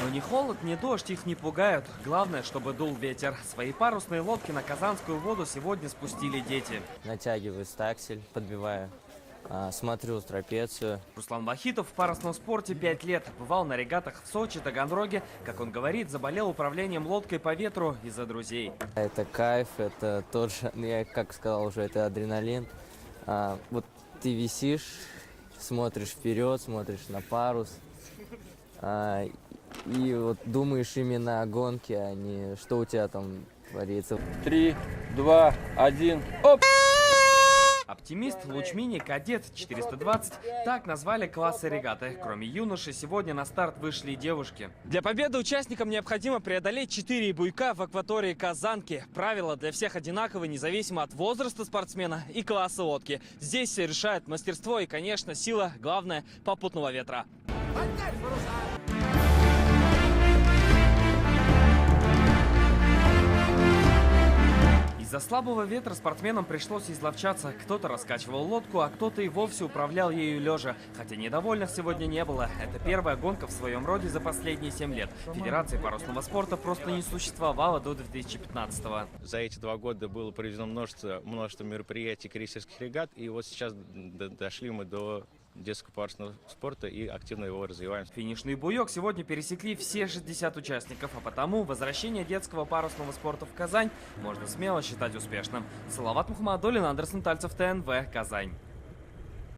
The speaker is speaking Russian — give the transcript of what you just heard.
Но ни холод, ни дождь их не пугают. Главное, чтобы дул ветер. Свои парусные лодки на Казанскую воду сегодня спустили дети. Натягиваю стаксель, подбиваю, смотрю трапецию. Руслан Вахитов в парусном спорте 5 лет. Бывал на регатах в Сочи, Таганроге. Как он говорит, заболел управлением лодкой по ветру из-за друзей. Это кайф, это тоже, я как сказал уже, это адреналин. Вот ты висишь, смотришь вперед, смотришь на парус. И вот думаешь именно о гонке, а не что у тебя там творится. 3, 2, 1, оп! Оптимист, лучмини, кадет 420 – так назвали классы регаты. Кроме юношей, сегодня на старт вышли и девушки. Для победы участникам необходимо преодолеть 4 буйка в акватории Казанки. Правила для всех одинаковые, независимо от возраста спортсмена и класса лодки. Здесь все решает мастерство и, конечно, сила, главное, попутного ветра. Из-за слабого ветра спортсменам пришлось изловчаться. Кто-то раскачивал лодку, а кто-то и вовсе управлял ею лежа. Хотя недовольных сегодня не было. Это первая гонка в своем роде за последние 7 лет. Федерации парусного спорта просто не существовало до 2015-го. За эти 2 года было проведено множество мероприятий крейсерских регат. И вот сейчас дошли мы до детского парусного спорта и активно его развиваем. Финишный буек сегодня пересекли все 60 участников, а потому возвращение детского парусного спорта в Казань можно смело считать успешным. Салават Мухаммадуллин, Андерсон Тальцев, ТНВ, Казань.